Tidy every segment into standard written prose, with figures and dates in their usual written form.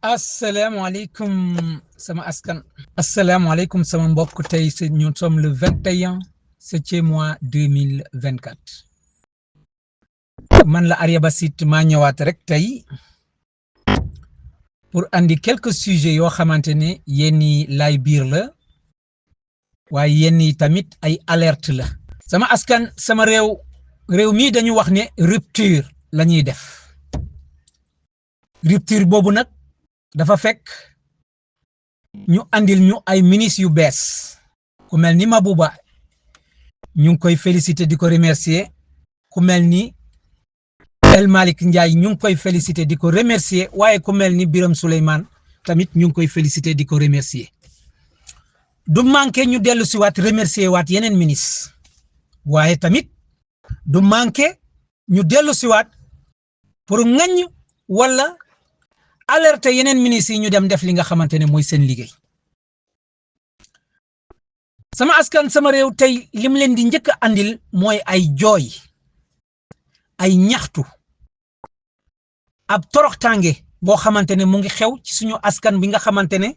Assalamualaikum sama askan. Assalamualaikum sama mbokk tey nous sommes le 21 7e mois 2024. Man la Arya Basit maa ñëwaat rek tey pour andi quelques sujets yoo xamante ne yenni lay biir la waaye yenni tamit ay alerte la. Sama askan sama réew mi dañu wax ne rupture la ñuy def. Rupture boobu nag dafa fekk ñu andil ñu ay ministres yu bees ku mel ni Mabouba ñu ngi koy féliciter di ko remercier ku mel ni El Malick Ndiaye ñu ngi koy féliciter di ko remercier waaye ku mel ni Birame Souleymane tamit ñu ngi koy féliciter di ko remercier du manqué ñu dellu si waat remercier waat yeneen ministre waaye tamit du manqué ñu dellu si waat pour ngañ wala alerte yeneen ministres yi ñu dem def li nga xamante ne mooy seen liggéey. Sama askan sama réew tey lim leen di njëkk a andil mooy ay jooy ay ñaxtu ab toroxtaange boo xamante ne mu ngi xew ci suñu askan bi nga xamante ne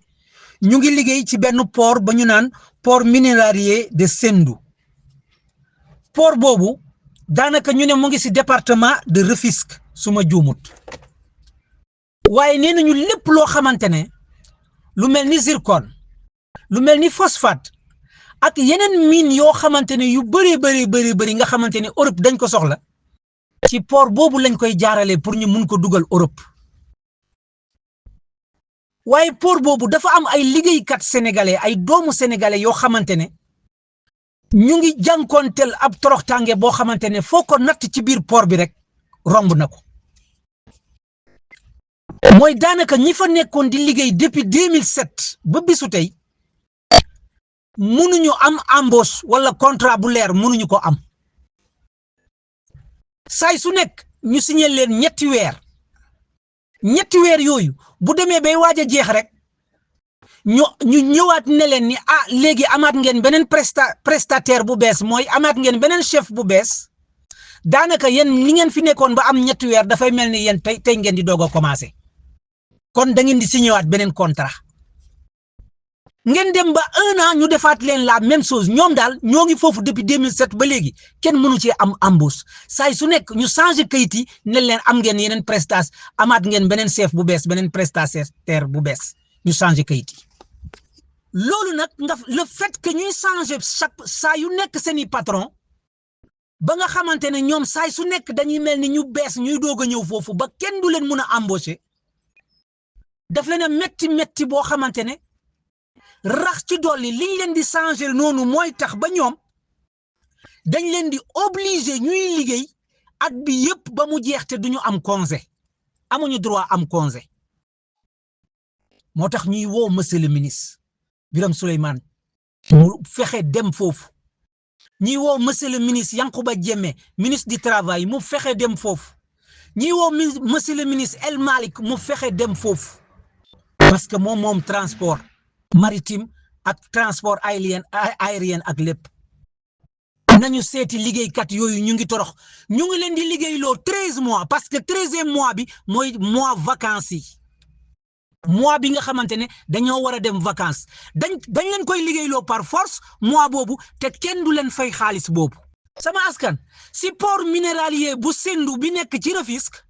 ñu ngi liggéey ci benn port ba ñu naan port minéralier de Sendou. Port boobu daanaka ñu ne mu ngi ci département de Rufisque suma juumut waaye nee nañu lépp loo xamante ne lu mel ni zircon lu mel ni phosphate ak yeneen mine yoo xamante ne yu bëri nga xamante ne Europe dañ ko soxla ci port boobu lañ koy jaarale pour ñu mun ko dugal Europe waaye port boobu dafa am ay liggéeykat sénégalais ay doomu sénégalais yoo xamante ne ñu ngi jànkonteel ab toroxtaange boo xamante ne foo ko natt ci biir port bi rek romb na ko mooy daanaka ñi fa nekkoon di liggéey depuis 2007 ba bisu tey mënuñu am embauche wala contrat bu leer mënuñu ko am saay su nekk ñu signé leen ñetti weer yooyu bu demee bay waaj a jeex rek ñu ñëwaat ne leen ni léegi amaat ngeen beneen prestataire bu bees mooy amaat ngeen beneen chef bu bees daanaka yéen li ngeen fi nekkoon ba am ñetti weer dafay mel ni yéen tey ngeen di doog a commencé kon da ngeen di signé waat beneen contrat ngeen dem ba 1 an ñu defaat leen la même chose ñoom daal ñoo ngi foofu depuis 2007 ba léegi kenn mënu ci am embauche saay su nekk ñu changé kayit yi ne leen am ngeen yeneen prestation amaat ngeen beneen chef bu bees beneen prestataire bu bees ñu changé kayit yi loolu nag le fait que ñuy changé saa yu nekk seeni patron ba nga xamante ne ñoom saay su nekk dañuy mel ni ñu bees ñuy doog a ñëw foofu ba kenn du leen mun a embauché daf leen a metti boo xamante ne rax ci dolli liñ leen di changer noonu mooy tax ba ñoom dañ leen di obligé ñuy liggéey at bi yëpp ba mu jeex te duñu am congé amuñu droit am congé moo tax ñuy woo monsieur le ministre Birame Souleymane mu fexe dem foofu ñuy woo monsieur le ministre Yankhoba Diémé ministre du travail mu fexe dem foofu ñuy woo monsieur le ministre El Malick mu fexe dem foofu parce que moom transport maritime ak transport aérien ak lépp nañu seeti liggéeykat yooyu ñu ngi torox ñu ngi leen di liggéeyloo 13 mois parce que 13e mois bi mooy mois vacances yi mois bi nga xamante ne dañoo war a dem vacances dañ leen koy liggéeyloo par force mois boobu te kenn du leen fay xaalis boobu. sama askan si port minéralier bu Sendou bi nekk ci Rufisque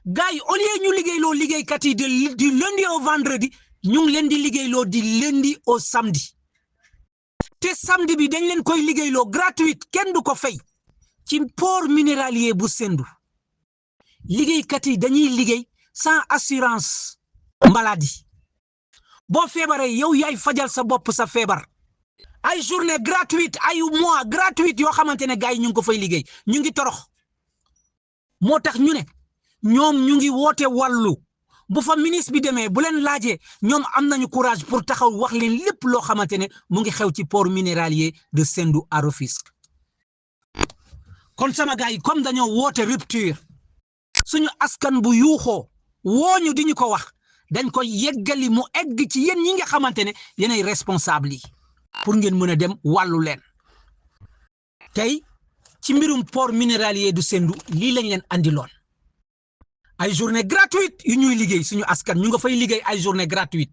gars yi au lieu ñu liggéeyloo liggéeykat yi du lundi au vendredi ñu ngi leen di liggéeyloo di lundi au samedi te samedi bi dañ leen koy liggéeyloo gratuite kenn du ko fay ci port minéralier bu Sendou liggéeykat yi dañuy liggéey sans assurance maladie boo feebaree yow yaay fajal sa bopp sa feebar ay journée gratuite ay mois gratuite yoo xamante ne gars yi ñu ngi ko fay liggéey ñu ngi torox moo tax ñu ne ñoom ñu ngi woote wàllu bu fa ministre bi demee bu leen laajee ñoom am nañu courage pour taxaw wax leen lépp loo xamante ne mu ngi xew ci port minéralier de Sendou à Rufisque kon sama gars yi comme dañoo woote rupture suñu askan bu yuuxoo wooñu di ñu ko wax dañ koy yeggali mu egg ci yéen ñi nga xamante ne yéenay responsable yi pour ngeen mën a dem wàllu leen tey ci mbirum port minéralier du Sendou lii lañ leen andiloon ay journée gratuite yu ñuy liggéey suñu askan ñu nga fay liggéey ay journée gratuite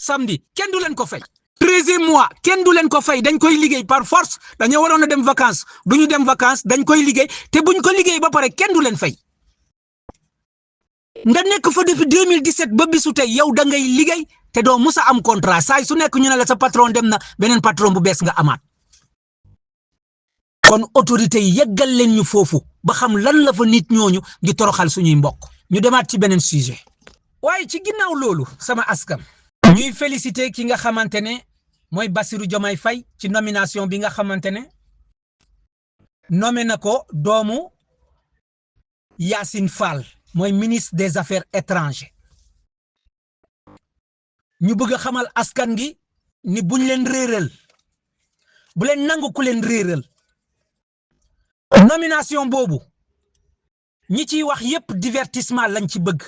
samedi kenn du leen ko fay 13e mois kenn du leen ko fay dañ koy liggéey par force dañoo waroon a dem vacances duñu dem vacances dañ koy liggéey te buñ ko liggéey ba pare kenn du leen fay nga nekk fa depuis 2017 ba bisu tey yow da ngay liggéey te doo musa am contrat saay su nekk ñu ne la sa patron dem na beneen patron bu bees nga amaat kon autorité yi yeggal leen ñu foofu ba xam lan la fa nit ñooñu di toroxal suñuy mbokk ñu demaat ci beneen sujet waaye ci ginnaaw loolu sama askan ñuy féliciter ki nga xamante ne mooy Bassirou Diomaye Faye ci nomination bi nga xamante ne nommé na ko doomu Yacine Fall mooy ministre des affaires étrangères ñu bëgg a xamal askan gi ni buñ leen réeral bu leen nangu ku leen réeral nomination boobu ñi ciy wax yépp divertissement lañ ci bëgg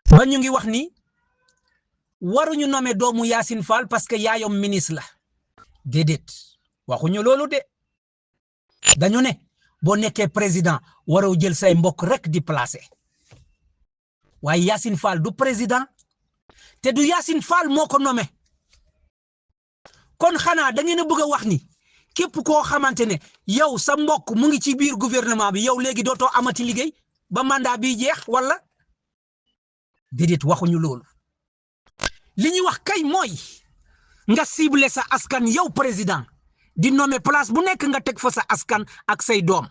ba ñu ngi wax ni waruñu nommer doomu Yacine Fall parce que yaayom ministre la déedéet waxuñu loolu de dañu ne boo nekkee président waroo jël say mbokk rek di placer waaye Yacine Fall du président te du Yacine Fall moo ko nommé kon xanaa da ngeen a bëgg a wax ni képp koo xamante ne yow sa mbokk mu ngi ci biir gouvernement bi yow léegi dootoo amati liggéey ba mandat bi jeex wala déedéet waxuñu loolu li ñuy wax kay mooy nga ciblé sa askan yow président di nommer place bu nekk nga teg fa sa askan ak say doom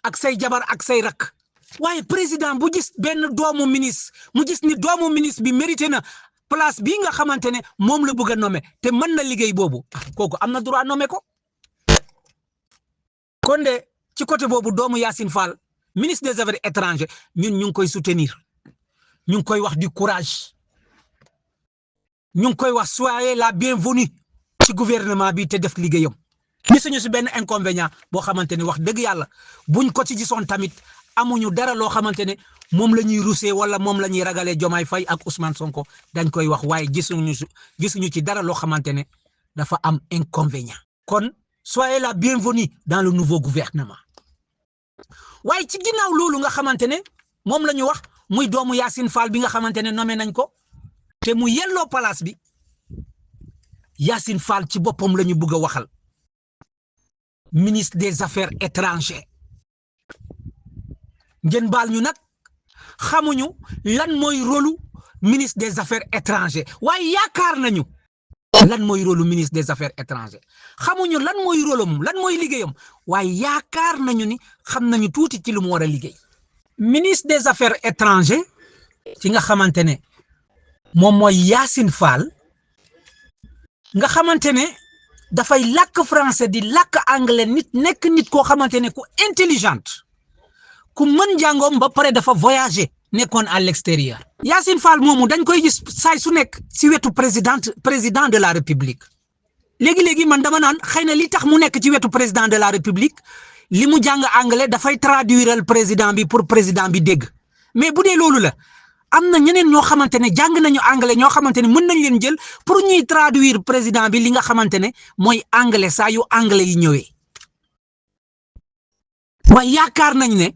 ak say jabar ak say rak waaye président bu gis benn doomu ministre mu gis ni doomu ministre bi mérité na place bii nga xamante ne moom la bëgg a nommer te mën na liggéey boobu kooku am na droit nommer ko kon de ci côté boobu doomu Yacine Fall ministre des affaires étrangères ñun ñu ngi koy soutenir ñu ngi koy wax du courage ñu ngi koy wax soyez la bienvenue ci gouvernement bi te def liggéeyam gisuñu si benn inconvénient boo xamante ne wax dëgg yàlla buñ ko ci gisoon tamit amuñu dara loo xamante ne moom la ñuy rusee wala moom la ñuy ragalee Diomaye Faye ak Ousmane Sonko dañ koy wax waaye gisuñu ci dara loo xamante ne dafa am inconvénient kon soyez la bienvenue dans le nouveau gouvernement waaye ci ginnaaw loolu nga xamante ne moom la ñu wax muy doomu Yacine Fall bi nga xamante ne nommé nañ ko te mu yelloo place bi Yacine Fall ci boppam la ñu bëgg a waxal ministre des affaires étrangères ngeen baal ñu nag xamuñu lan mooy rôlu ministre des affaires étrangères waaye yaakaar nañu lan mooy rôlu ministre des affaires étrangères xamuñu lan mooy rôlam lan mooy liggéeyam waaye yaakaar nañu ni xam nañu tuuti ci lu mu war a liggéey ministre des affaires étrangères ci nga xamante ne moom mooy Yacine Fall nga xamante ne dafay làkk français di làkk anglais nekk nit koo xamante ne ku intelligente ku mën jàngoom ba pare dafa voyager nekkoon à l'extérieur Yacine Fall moomu dañ koy gis saay su nekk si wetu président de la république léegi man dama naan xëy na li tax mu nekk ci wetu président de la république li mu jàng anglais dafay traduiral président bi pour président bi dégg mais bu dee loolu la am na ñeneen ñoo xamante ne jàng nañu anglais ñoo xamante ne mën nañ leen jël pour ñuy traduire président bi li nga xamante ne mooy anglais saa yu anglais yi ñëwee waaye yaakaar nañ ne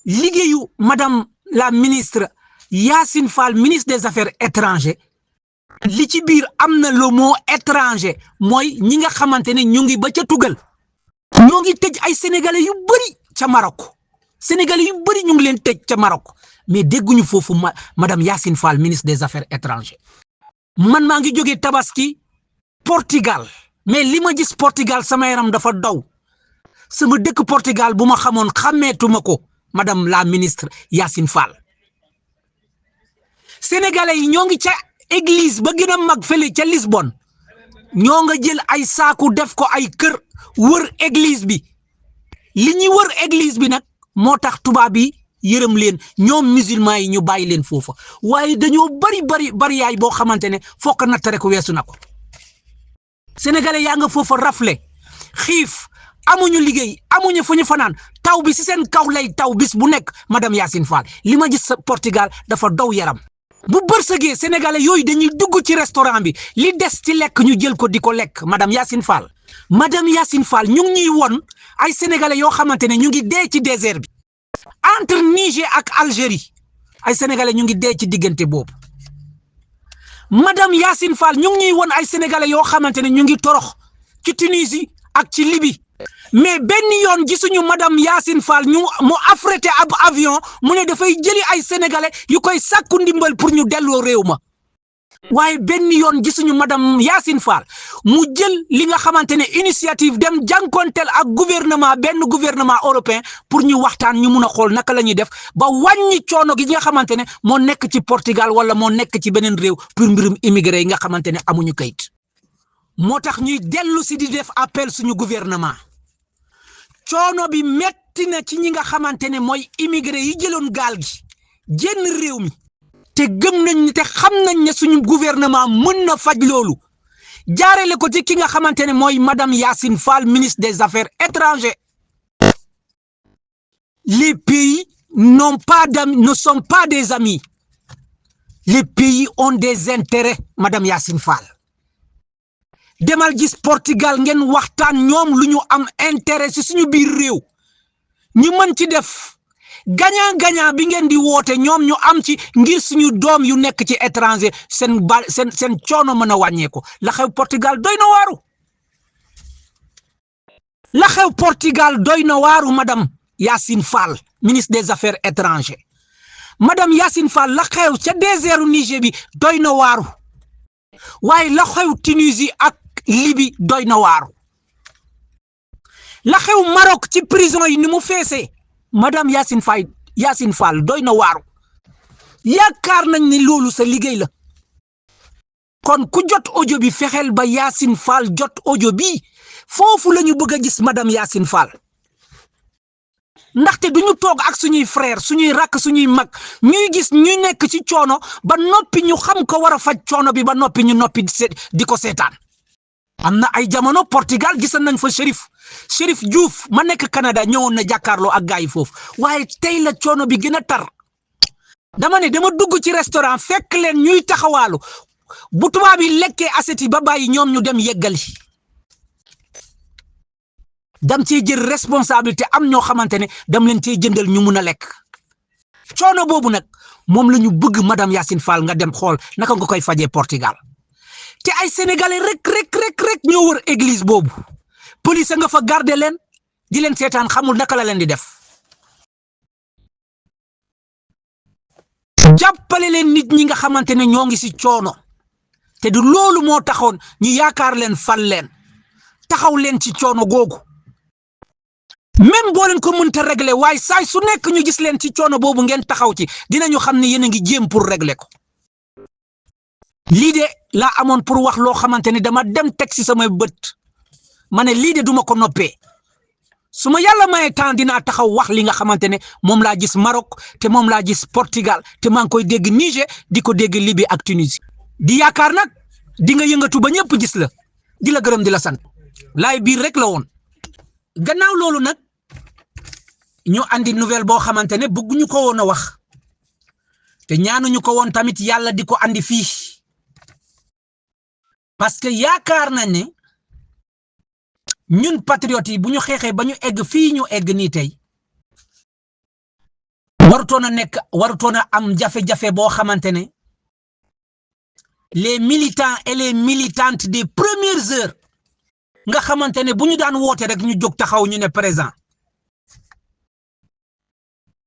liggéeyu madame la ministre Yacine Fall ministre des affaires étrangères li ci biir am na le mot étranger mooy ñi nga xamante ne ñu ngi ba ca tugal ñoo ngi tëj ay sénégalais yu bëri ca Maroc sénégalais yu bëri ñu ngi leen tëj ca Maroc mais dégguñu foofu madame Yacine Fall ministre des affaires étrangères man maa ngi jógee tabaski Portugal mais li ma gis Portugal sama yaram dafa daw sama dëkk Portugal bu ma xamoon xàmmeetuma ko madame la ministre Yacine Fall sénégalais yi ñoo ngi ca église ba gën a mag fële ca Lisbonne ñoo nga jël ay saaku def ko ay kër wër église bi li ñuy wër église bi nag moo tax tubaab yi yërëm leen ñoom musulman yi ñu bàyyi leen foofa waaye dañoo bari yaay boo xamante ne fokk natt rek weesu na ko sénégalais yaa nga foofa rafle xiif amuñu liggéey amuñu fu ñu fanaan taw bi si seen kaw lay taw bis bu nekk madame Yacine Fall li ma gis Portugal dafa daw yaram bu bërsëgee sénégalais yooyu dañuy dugg ci restaurant bi li des ci lekk ñu jël ko di ko lekk madame Yacine Fall ñu ngi ñuy won ay sénégalais yoo xamante ne ñu ngi dee ci désert bi entre Niger ak Algérie ay sénégalais ñu ngi dee ci diggante boobu madame Yacine Fall ñu ngi ñuy won ay sénégalais yoo xamante ne ñu ngi torox ci Tunisie ak ci Libye mais benn yoon gisuñu madame Yacine Fall ñu mu affrété ab avion mu ne dafay jëli ay sénégalais yu koy sàkku ndimbal pour ñu delloo réew ma waaye benn yoon gisuñu madame Yacine Fall mu jël li nga xamante ne initiative dem jànkonteel ak benn gouvernement européen pour ñu waxtaan ñu mun a xool naka la ñuy def ba wàññi coono gi nga xamante ne moo nekk ci Portugal wala moo nekk ci beneen réew pour mbirum immigré yi nga xamante ne amuñu kayit moo tax ñuy dellu si di def appel suñu gouvernement coono bi metti na ci ñi nga xamante ne mooy immigré yi jëloon gaal gi génn réew mi te gëm nañ te xam nañ ne suñu gouvernement mën na faj loolu jaarale ko ci ki nga xamante ne mooy madame Yacine Fall ministre des Affaires étrangères les pays ne sont pas des amis les pays ont des intérêts madame Yacine Fall demal gis Portugal ngeen waxtaan ñoom lu ñu am intérêt ci suñu biir réew ñu mën ci def gagnant bi ngeen di woote ñoom ñu am ci ngir suñu doom yu nekk ci étranger seen coono mën a wàññeeku la xew Portugal doy na waaru la xew Portugal doy na waaru madame Yacine Fall ministre des Affaires étrangères madame Yacine Fall la xew ca désertu Niger bi doy na waaru waaye la xew Tunisie ak Libye doy na waaru la xew Maroc ci prison yi ni mu feesee madame Yacine Fall doy na waaru yaakaar nañ ne loolu sa liggéey la kon ku jot audio bi fexeel ba Yacine Fall jot audio bi foofu la ñu bëgg a gis madame Yacine Fall ndaxte duñu toog ak suñuy frère suñuy rakk suñuy mag ñuy gis ñu nekk ci coono ba noppi ñu xam ko war a faj coono bi ba noppi ñu noppi di ko seetaan am na ay jamono Portugal gisoon nañ fa Chérif Diouf ma nekk Canada ñëwoon na jàkkaarloo ak gars yi foofu waaye tey la coono bi gën a tar dama dugg ci restaurant fekk leen ñuy taxawaalu bu tubaab yi lekkee assiette ba bàyyi ñoom ñu dem yeggali dam cee jël responsabilité am ñoo xamante ne dam leen cee jëndal ñu mun a lekk coono boobu nag moom la ñu bëgg madame Yacine Fall nga dem xool naka nga koy fajee Portugal te ay sénégalais rek ñoo wër église boobu police nga fa garder leen di leen seetaan xamul naka la leen di def jàppale leen nit ñi nga xamante ne ñoo ngi ci coono te du loolu moo taxoon ñu yaakaar leen fal leen taxaw leen ci coono googu même boo leen ko mënta régler waaye saay su nekk ñu gis leen ci coono boobu ngeen taxaw ci dinañu xam ne yéen a ngi jéem pour régler ko lii de laa amoon pour wax loo xamante ne dama dem teg ci samay bët ma ne lii de duma ko noppee su ma yàlla mayee temps dinaa taxaw wax li nga xamante ne moom laa gis Maroc te moom laa gis Portugal te maa ngi koy dégg Niger di ko dégg Libye ak Tunisie di yaakaar nag di nga yëngatu ba ñëpp gis la di la gërëm di la sant laay biir rek la woon gannaaw loolu nag ñu andi nouvelle boo xamante ne bëgguñu ko woon a wax te ñaanuñu ko woon tamit yàlla di ko andi fii parce que yaakaar nañ ne ñun patriotes yi bu ñu xeexee ba ñu egg fii ñu egg nii tey warutoon a am jafe-jafe boo xamante ne les militants et les militantes des premières heures nga xamante ne bu ñu daan woote rek ñu jóg taxaw ñu ne présent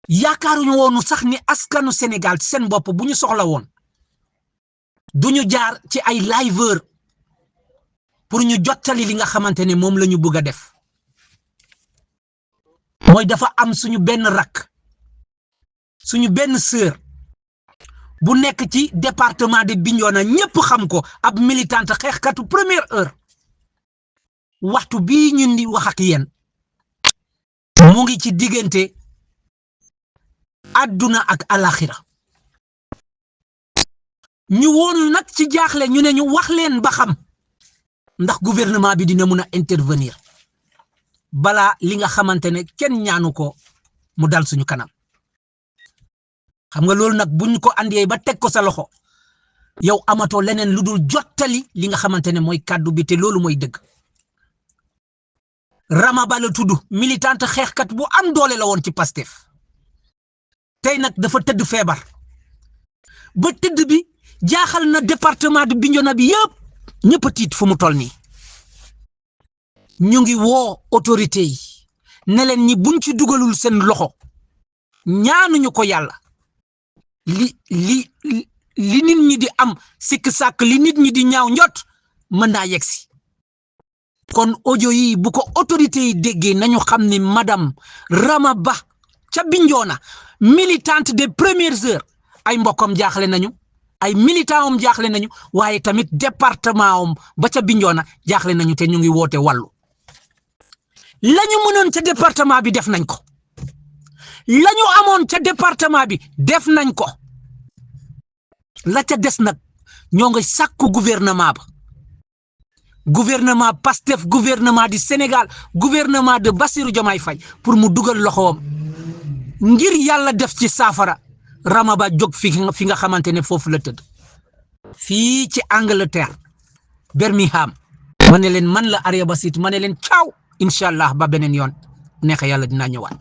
yaakaaruñu woonu sax ni askanu Sénégal ci seen bopp bu ñu soxla woon duñu jaar ci ay liveur pour ñu jottali li nga xamante ne moom la ñu bëgg a def mooy dafa am suñu benn rakk suñu benn sœur bu nekk ci département de Bignona ñëpp xam ko ab militante xeexkatu première heure waxtu bii ñun di wax ak yéen mu ngi ci diggante adduna ak alaxira ñu woonu nag ci jaaxle ñu ne ñu wax leen ba xam ndax gouvernement bi dina mun a intervenir balaa li nga xamante ne kenn ñaanu ko mu dal suñu kanam xam nga loolu nag buñ ko andee ba teg ko sa loxo yow amatoo leneen lu dul jottali li nga xamante ne mooy kàddu bi te loolu mooy dëgg Rama Ba la tudd militante xeexkat bu am doole la woon ci Pastef tey nag dafa tëdd feebar ba tëdd bi jaaxal na département de Bignona bi yëpp ñëpp a tiit fu mu toll nii ñu ngi woo autorité yi ne leen ñi buñ ci dugalul seen loxo ñaanuñu ko yàlla li nit ñi di am sikk sàkk li nit ñi di ñaaw njot mën naa yegsi kon audio yi bu ko autorité yi déggee nañu xam ni madame Rama Bah ca Bignona militante des premières heures ay mbokkam jaaxle nañu ay militant am jaaxle nañu waaye tamit département am ba ca Bignona jaaxle nañu te ñu ngi woote wàllu lañu mënoon ca département bi def nañ ko lañu amoon ca département bi def nañ ko la ca des nag ñoo ngi sàkku gouvernement ba gouvernement Pastef gouvernement du Sénégal gouvernement de Bassirou Diomaye Faye pour mu dugal loxoom ngir yàlla def ci saafara Rama Bah jóg fi nga xamante ne foofu la tëdd fii ci Angleterre Birmingham ma ne leen man la Arya Ba City ma ne leen caaw incha allah ba beneen yoon neex yàlla dinaa ñëwaat.